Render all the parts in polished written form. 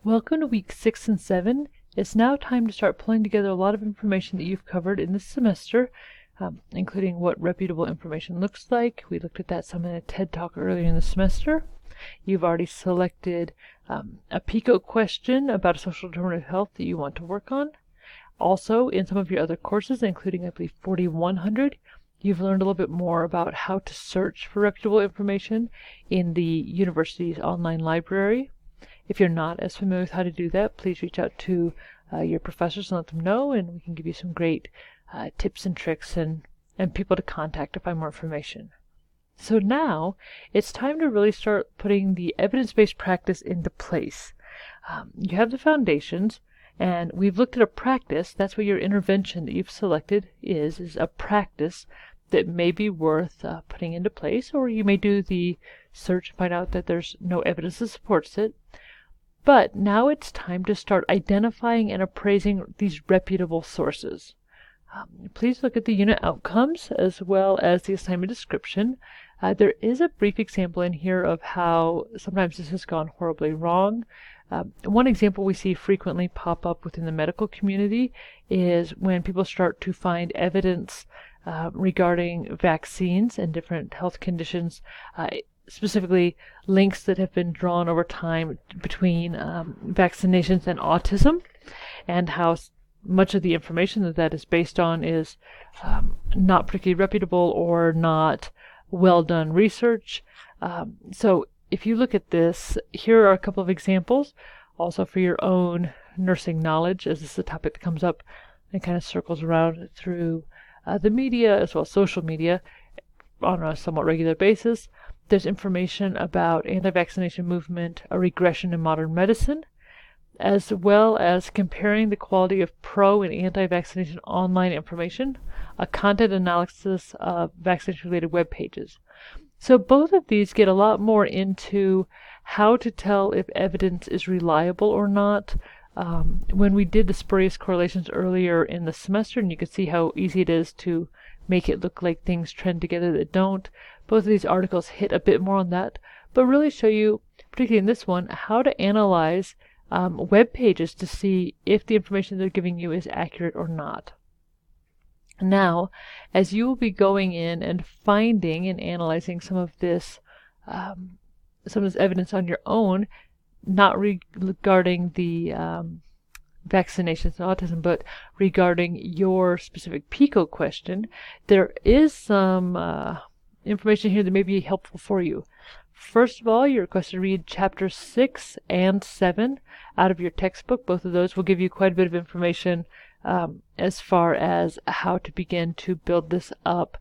Welcome to week 6 and 7. It's now time to start pulling together a lot of information that you've covered in this semester, including what reputable information looks like. We looked at that some in a TED Talk earlier in the semester. You've already selected a PICO question about a social determinant of health that you want to work on. Also, in some of your other courses, including I believe 4100, you've learned a little bit more about how to search for reputable information in the university's online library. If you're not as familiar with how to do that, please reach out to your professors and let them know, and we can give you some great tips and tricks and people to contact to find more information. So now it's time to really start putting the evidence-based practice into place. You have the foundations, and we've looked at a practice. That's what your intervention that you've selected is a practice that may be worth putting into place, or you may do the search and find out that there's no evidence that supports it. But now it's time to start identifying and appraising these reputable sources. Please look at the unit outcomes as well as the assignment description. There is a brief example in here of how sometimes this has gone horribly wrong. One example we see frequently pop up within the medical community is when people start to find evidence regarding vaccines and different health conditions, specifically links that have been drawn over time between vaccinations and autism, and how much of the information that is based on is not particularly reputable or not well done research. So if you look at this, here are a couple of examples, also for your own nursing knowledge, as this is a topic that comes up and kind of circles around through the media as well as social media on a somewhat regular basis. There's information about anti-vaccination movement, a regression in modern medicine, as well as comparing the quality of pro and anti-vaccination online information, a content analysis of vaccination-related web pages. So both of these get a lot more into how to tell if evidence is reliable or not. When we did the spurious correlations earlier in the semester, and you can see how easy it is to make it look like things trend together that don't, both of these articles hit a bit more on that, but really show you, particularly in this one, how to analyze web pages to see if the information they're giving you is accurate or not. Now, as you will be going in and finding and analyzing some of this evidence on your own, not regarding the vaccinations and autism, but regarding your specific PICO question, there is some information here that may be helpful for you. First of all, you're requested to read chapters 6 and 7 out of your textbook. Both of those will give you quite a bit of information as far as how to begin to build this up.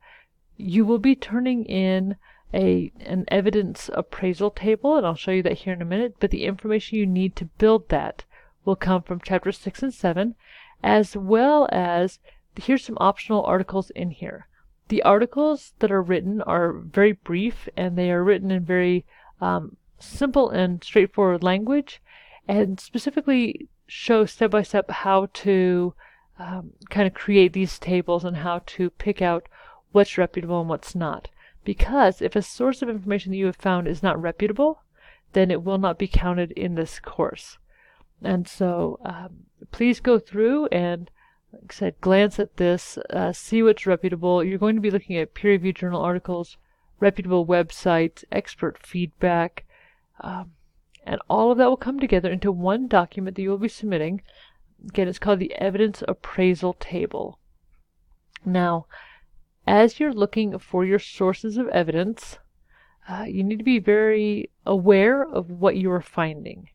You will be turning in an evidence appraisal table, and I'll show you that here in a minute, but the information you need to build that will come from chapters 6 and 7, as well as here's some optional articles in here. The articles that are written are very brief, and they are written in very simple and straightforward language, and specifically show step by step how to kind of create these tables and how to pick out what's reputable and what's not. Because if a source of information that you have found is not reputable, then it will not be counted in this course. And so please go through and, like I said, glance at this, see what's reputable. You're going to be looking at peer-reviewed journal articles, reputable websites, expert feedback, and all of that will come together into one document that you will be submitting. Again, it's called the Evidence Appraisal Table. Now, as you're looking for your sources of evidence, you need to be very aware of what you are finding.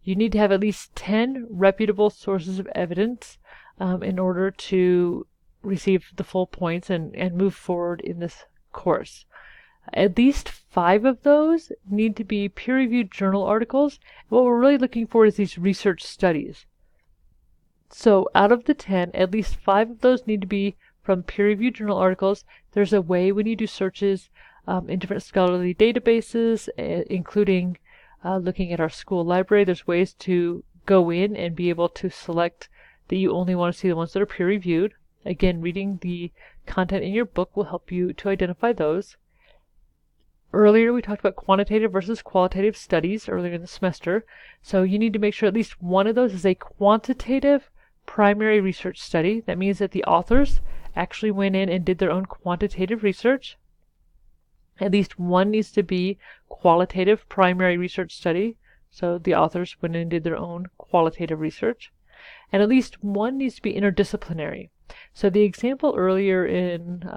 You need to have at least 10 reputable sources of evidence in order to receive the full points and move forward in this course. At least 5 of those need to be peer-reviewed journal articles. What we're really looking for is these research studies. So out of the 10, at least 5 of those need to be from peer-reviewed journal articles. There's a way when you do searches in different scholarly databases, including looking at our school library, there's ways to go in and be able to select that you only want to see the ones that are peer-reviewed. Again, reading the content in your book will help you to identify those. Earlier, we talked about quantitative versus qualitative studies earlier in the semester. So you need to make sure at least one of those is a quantitative primary research study. That means that the authors actually went in and did their own quantitative research. At least one needs to be qualitative primary research study. So the authors went in and did their own qualitative research. And at least one needs to be interdisciplinary. So the example earlier in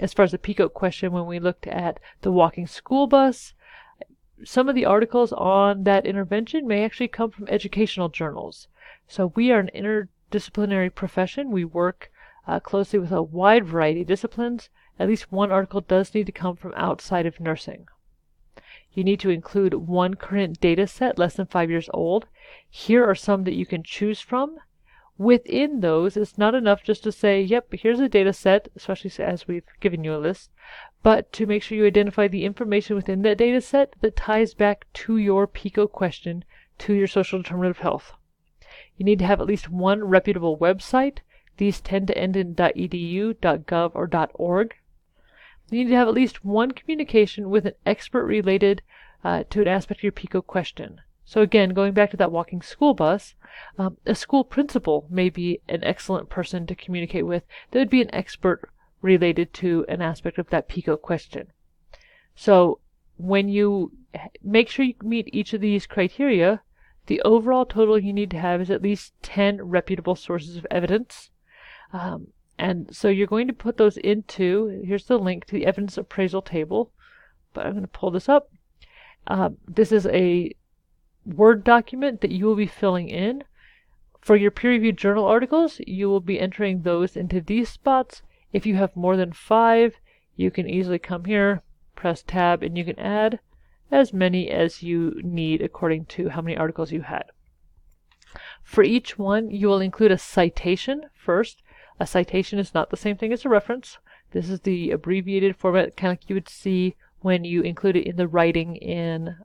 as far as the PICO question, when we looked at the walking school bus, some of the articles on that intervention may actually come from educational journals. So we are an interdisciplinary profession. We work closely with a wide variety of disciplines. At least one article does need to come from outside of nursing. You need to include one current data set less than 5 years old. Here are some that you can choose from. Within those, it's not enough just to say, yep, here's a data set, especially as we've given you a list, but to make sure you identify the information within that data set that ties back to your PICO question, to your social determinant of health. You need to have at least one reputable website. These tend to end in .edu, .gov, or .org. You need to have at least one communication with an expert related to an aspect of your PICO question. So again, going back to that walking school bus, a school principal may be an excellent person to communicate with. That would be an expert related to an aspect of that PICO question. So when you make sure you meet each of these criteria, the overall total you need to have is at least 10 reputable sources of evidence. And so you're going to put those into, here's the link to the evidence appraisal table, but I'm going to pull this up. This is a Word document that you will be filling in. For your peer-reviewed journal articles, you will be entering those into these spots. If you have more than 5, you can easily come here, press tab, and you can add as many as you need according to how many articles you had. For each one, you will include a citation first. A citation is not the same thing as a reference. This is the abbreviated format, kind of like you would see when you include it in the writing in,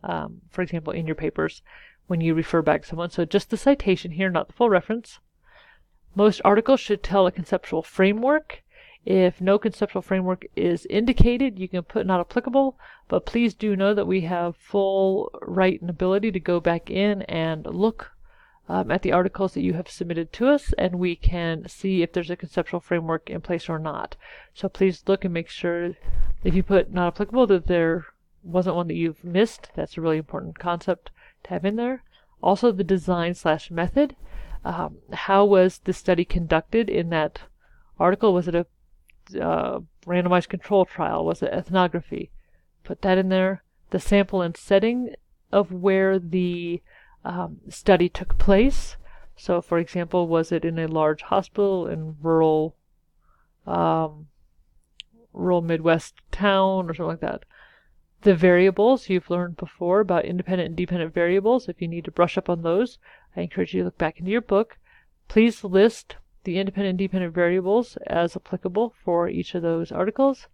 for example, in your papers when you refer back to someone. So just the citation here, not the full reference. Most articles should tell a conceptual framework. If no conceptual framework is indicated, you can put not applicable, but please do know that we have full right and ability to go back in and look at the articles that you have submitted to us, and we can see if there's a conceptual framework in place or not. So please look and make sure if you put not applicable that there wasn't one that you've missed. That's a really important concept to have in there. Also the design/method. How was the study conducted in that article? Was it a randomized control trial? Was it ethnography? Put that in there. The sample and setting of where the study took place. So, for example, was it in a large hospital in rural Midwest town or something like that? The variables you've learned before about independent and dependent variables. If you need to brush up on those, I encourage you to look back into your book. Please list the independent and dependent variables as applicable for each of those articles.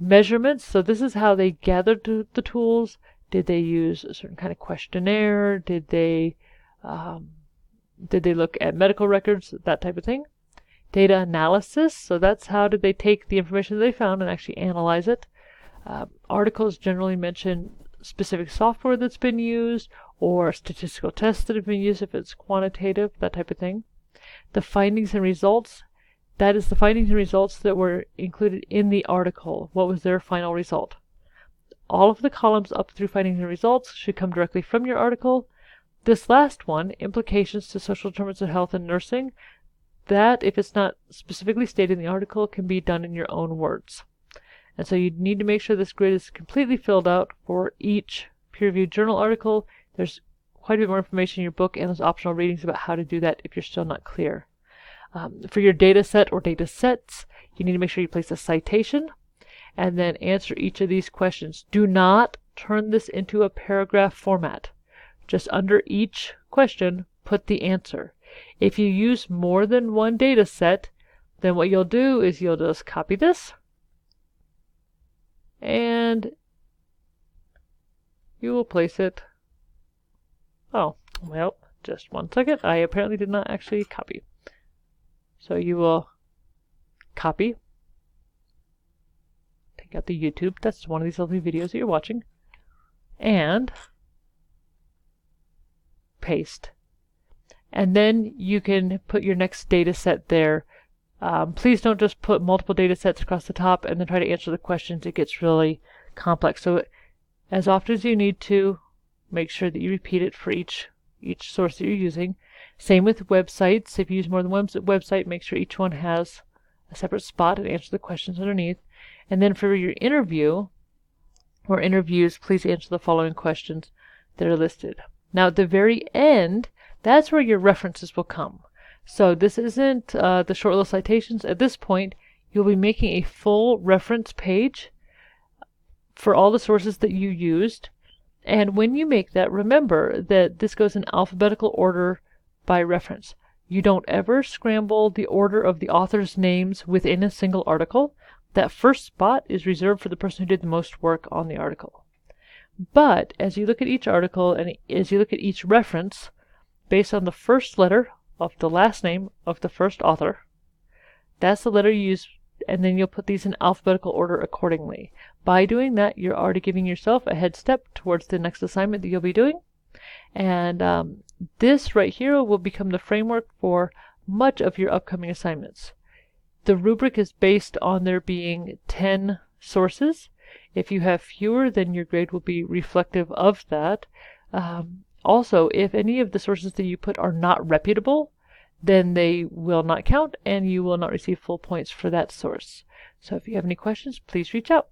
Measurements. So this is how they gathered the tools. Did they use a certain kind of questionnaire? Did they look at medical records? That type of thing. Data analysis. So that's how did they take the information they found and actually analyze it. Articles generally mention specific software that's been used or statistical tests that have been used if it's quantitative, that type of thing. The findings and results. That is the findings and results that were included in the article. What was their final result? All of the columns up through findings and results should come directly from your article. This last one, implications to social determinants of health and nursing, that, if it's not specifically stated in the article, can be done in your own words. And so you need to make sure this grid is completely filled out for each peer-reviewed journal article. There's quite a bit more information in your book and those optional readings about how to do that if you're still not clear. For your data set or data sets, you need to make sure you place a citation and then answer each of these questions. Do not turn this into a paragraph format. Just under each question, put the answer. If you use more than one data set, then what you'll do is you'll just copy this and you will place it. Oh, well, just one second. I apparently did not actually copy. So you will copy. take out the YouTube, that's one of these lovely videos that you're watching, and paste. And then you can put your next data set there. Please don't just put multiple data sets across the top and then try to answer the questions. It gets really complex. So as often as you need to, make sure that you repeat it for each source that you're using. Same with websites. If you use more than one website, make sure each one has a separate spot and answer the questions underneath. And then for your interview or interviews, please answer the following questions that are listed. Now at the very end, that's where your references will come. So this isn't the short little citations. At this point, you'll be making a full reference page for all the sources that you used. And when you make that, remember that this goes in alphabetical order by reference. You don't ever scramble the order of the author's names within a single article. That first spot is reserved for the person who did the most work on the article. But as you look at each article and as you look at each reference, based on the first letter of the last name of the first author, that's the letter you use, and then you'll put these in alphabetical order accordingly. By doing that, you're already giving yourself a head step towards the next assignment that you'll be doing. And this right here will become the framework for much of your upcoming assignments. The rubric is based on there being 10 sources. If you have fewer, then your grade will be reflective of that. Also, if any of the sources that you put are not reputable, then they will not count and you will not receive full points for that source. So if you have any questions, please reach out.